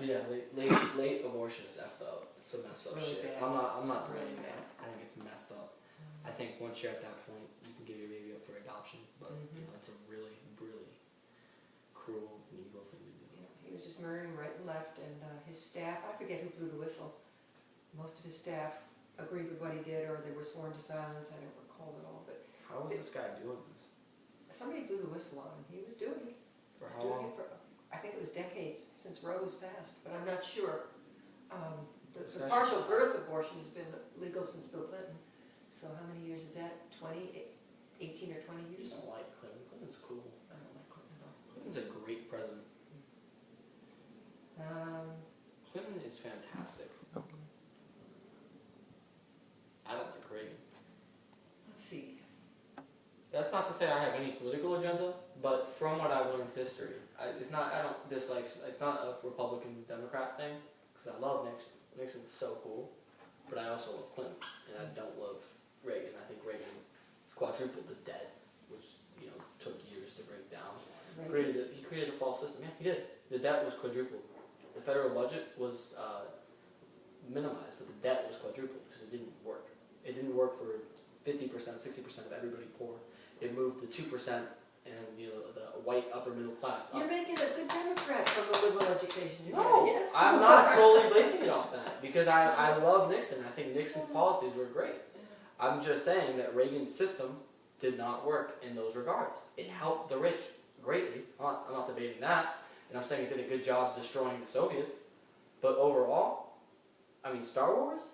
Yeah, late abortion is effed up. It's some messed up really shit. bad. I'm not It's really debating that. bad. I think it's messed up. I think once you're at that point, you can give your baby up for adoption, but you know, it's a really, really cruel and evil thing to do. Yeah, he was just murdering right and left, and his staff, I forget who blew the whistle. Most of his staff agreed with what he did, or they were sworn to silence. I don't recall it all, but How was this guy doing this? somebody blew the whistle on him. He was doing it. For He was how doing long? it for, I think it was decades since Roe was passed, but I'm not sure. The partial birth abortion has been legal since Bill Clinton. So how many years is that? 20, 18 or 20 You years? don't like Clinton. Clinton's cool. I don't like Clinton at all. Clinton's a great president. Clinton is fantastic. I don't like Reagan. Let's see. That's not to say I have any political agenda, but from what I've learned history, I don't dislike, it's not a Republican Democrat thing, because I love Nixon. Nixon's so cool, but I also love Clinton, and I don't love Reagan. I think Reagan quadrupled the debt, which, you know, took years to break down. He created a false system. Yeah, he did. The debt was quadrupled. The federal budget was minimized, but the debt was quadrupled because it didn't work. It didn't work for 50%, 60% of everybody poor. It moved the 2% and the white upper middle class up. You're making a good Democrat from a liberal education. You're No, yes, I'm not solely basing it off that because I love Nixon. I think Nixon's policies were great. I'm just saying that Reagan's system did not work in those regards. It helped the rich greatly. I'm not debating that. And I'm saying it did a good job destroying the Soviets. But overall, I mean, Star Wars?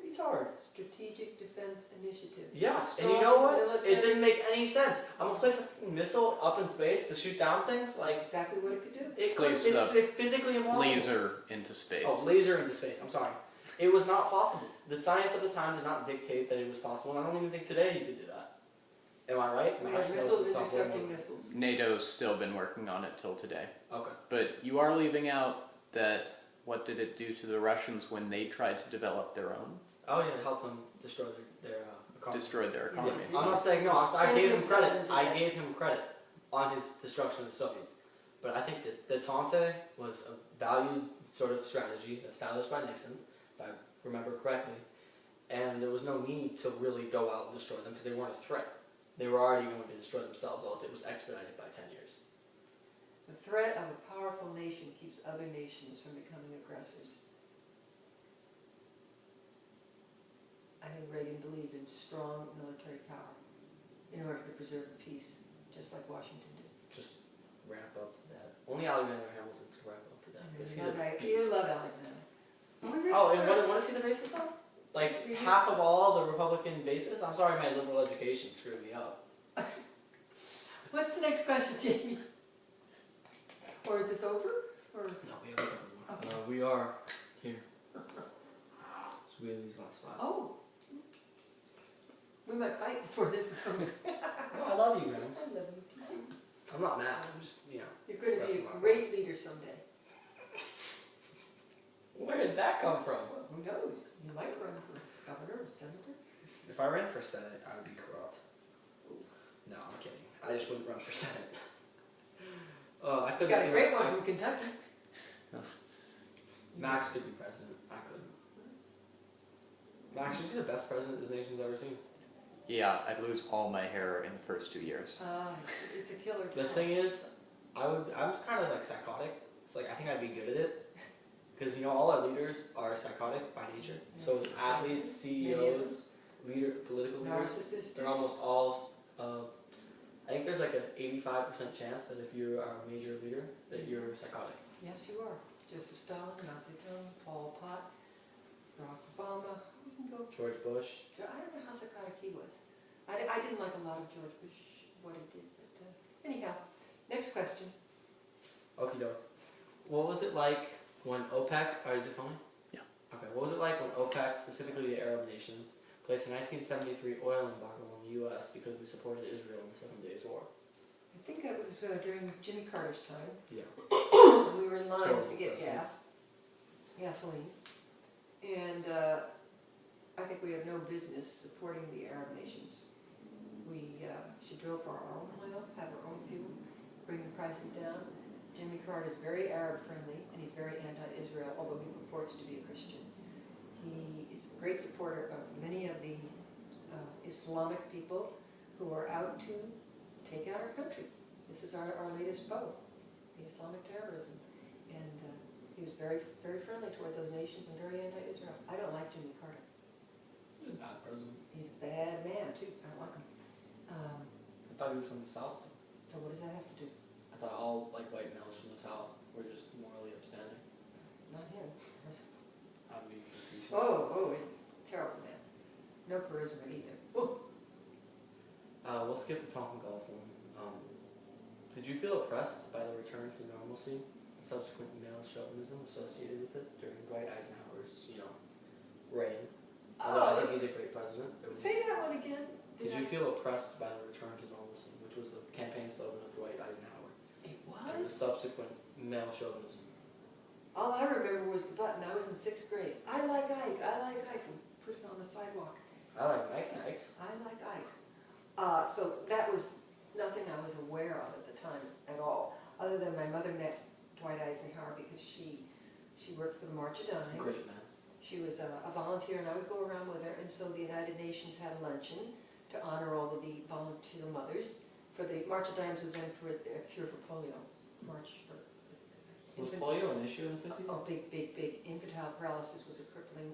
Retard. Strategic Defense Initiative. Yeah, and Strong you know what? military. It didn't make any sense. I'm gonna place a missile up in space to shoot down things? Like, That's exactly what it could do. it could, Place it's physically impossible. laser into space. Oh, laser into space. I'm sorry. It was not possible. The science of the time did not dictate that it was possible, and I don't even think today you could do that. Am I right? We Max have knows missiles this stuff way intercepting more. missiles. NATO's still been working on it till today. Okay. But you are leaving out that what did it do to the Russians when they tried to develop their own? Oh yeah, help them destroy their economy. Destroyed their Yeah, economies. I'm not saying no. I Spending gave him themselves credit. into I debt. gave him credit on his destruction of the Soviets. But I think that Detente was a valued sort of strategy established by Nixon, if I remember correctly. And there was no need to really go out and destroy them because they weren't a threat. They were already going to destroy themselves. All it did was expedite it by 10 years. The threat of a powerful nation keeps other nations from becoming aggressors. I think Reagan believed in strong military power in order to preserve peace, just like Washington did. Just ramp up to that. Only Alexander Hamilton could ramp up to that because he's a You beast. love Alexander. Oh, and what is he the basis of? Like half of all the Republican bases? I'm sorry, my liberal education screwed me up. What's the next question, Jamie? Or is this over? Or No, we have one Okay. more. We are here. So we have these last 5. oh, we might fight before this is over. No, I love you, Grams. I love you, TJ. I'm not mad. I'm just, you know. You're going to be Expressing a my great leader someday. Where did that come from? Well, who knows? You might run for governor or senator. If I ran for Senate, I would be corrupt. No, I'm kidding. I just wouldn't run for Senate. I You couldn't got a see great my- one from Kentucky. Max could be president. I couldn't. Max, you'd be the best president this nation's ever seen. Yeah, I'd lose all my hair in the first 2 years. It's a killer. The thing is, I'm kind of like psychotic. It's like I think I'd be good at it, because you know all our leaders are psychotic by nature. So athletes, CEOs, political leaders, Narcissist. they're almost all. I think there's like an 85% chance that if you're a major leader, that you're psychotic. Yes, you are. Joseph Stalin, Mao Zedong, Pol Pot, Barack Obama. We can go. George Bush. I don't know how psychotic he was. I didn't like a lot of George Bush, what he did. But anyhow, next question. Okie doke. What was it like when OPEC? Is it filming? Yeah. Okay. What was it like when OPEC, specifically the Arab nations, placed a 1973 oil embargo on the U.S. because we supported Israel in the 7 Days War? I think that was during Jimmy Carter's time. Yeah. We were in lines to get Horrible gasoline. And I think we have no business supporting the Arab nations. We should drill for our own oil, have our own fuel, bring the prices down. Jimmy Carter is very Arab friendly and he's very anti-Israel, although he purports to be a Christian. He is a great supporter of many of the Islamic people who are out to take out our country. This is our latest foe, the Islamic terrorism. And he was very, very friendly toward those nations and very anti-Israel. I don't like Jimmy Carter. He's a bad president. He's a bad man too. I don't like him. I thought he was from the South. So what does that have to do? I thought all like white males from the South were just morally upstanding. Not him. I'm being facetious. Oh, terrible man. No charisma either. Oh. We'll skip the Tonkin Gulf one. Did you feel oppressed by the return to normalcy and subsequent male chauvinism associated with it during Dwight Eisenhower's, reign? Although I think he's a great president. Say that one again. Did you feel oppressed by the return to normalcy, which was the campaign slogan of Dwight Eisenhower, It and the was? subsequent male chauvinism? All I remember was the button. I was in 6th grade. I like Ike. I like Ike. And put it on the sidewalk. I like Mike and Ike's. I like Ike. So that was nothing I was aware of at the time at all, other than my mother met Dwight Eisenhower because she worked for the March of Dimes. Great man. She was a volunteer, and I would go around with her, and so the United Nations had a luncheon to honor all of the volunteer mothers. For the March of Dimes was in for a cure for polio. March for Was polio an issue in the 50s? Oh, big. Infantile paralysis was a crippling.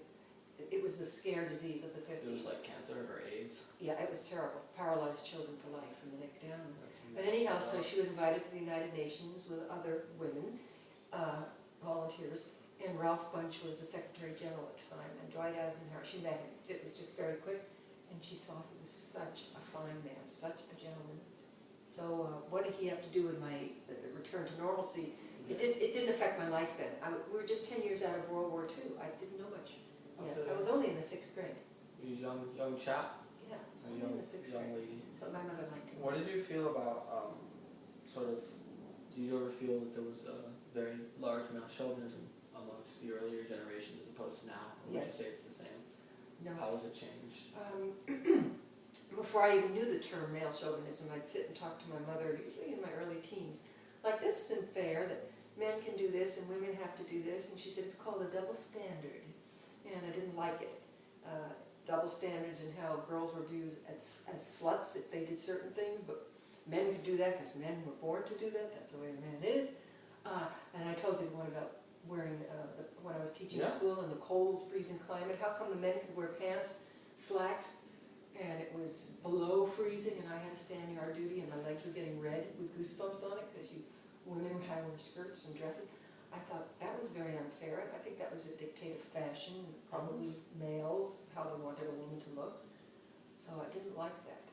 It was the scare disease of the 50s. It was like cancer or AIDS. Yeah, it was terrible. Paralyzed children for life from the neck down. That's But messed anyhow, up. so she was invited to the United Nations with other women, volunteers, and Ralph Bunche was the Secretary General at the time, and Dwight Eisenhower, she met him. It was just very quick, and she saw he was such a fine man, such a gentleman. So what did he have to do with my return to normalcy? It didn't affect my life then. We were just 10 years out of World War II. I didn't know much. Yeah, I was only in the 6th grade. You young chap, Yeah, a only young, in the 6th young grade. lady. But my mother liked him. What did you feel about do you ever feel that there was a very large male chauvinism amongst the earlier generations as opposed to now? Or would you Yes. say it's the same? No, How it's- has it changed? Before I even knew the term male chauvinism, I'd sit and talk to my mother, usually in my early teens, like, this isn't fair that men can do this and women have to do this. And she said, it's called a double standard. And I didn't like it. Double standards and how girls were viewed as sluts if they did certain things, but men could do that because men were born to do that. That's the way a man is. And I told you the one about wearing, when I was teaching Yeah. school in the cold, freezing climate, how come the men could wear pants, slacks, and it was below freezing, and I had to stand yard duty, and my legs were getting red with goosebumps on it because women had to wear skirts and dresses. I thought that was very unfair, and I think that was a dictate of fashion, probably males, how they wanted a woman to look. So I didn't like that.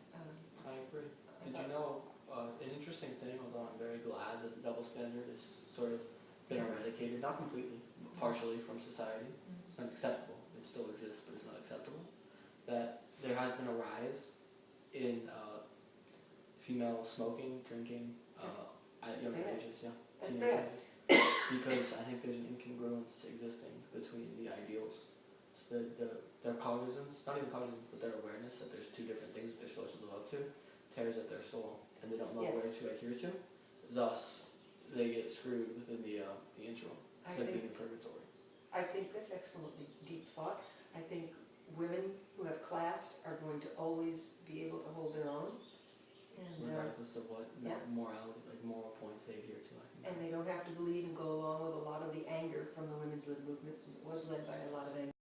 I agree. I Did thought- you know an interesting thing, although I'm very glad that the double standard is sort of been eradicated, not completely, but partially from society. It's not acceptable. It still exists, but it's not acceptable. That there has been a rise in female smoking, drinking at younger Yeah. ages, That's teenage bad. ages. Because I think there's an incongruence existing between the ideals. So their cognizance, not even cognizance, but their awareness that there's two different things that they're supposed to live up to, tears at their soul, and they don't know where Yes. to adhere to. Thus, they get screwed within the interim. I It's like think being in purgatory. I think that's excellently deep thought. I think women who have class are going to always be able to hold their own, and Regardless of what yeah. morality, like moral points they adhere to, I think. they don't have to believe and go along with a lot of the anger from the women's lib movement. It was led by a lot of anger.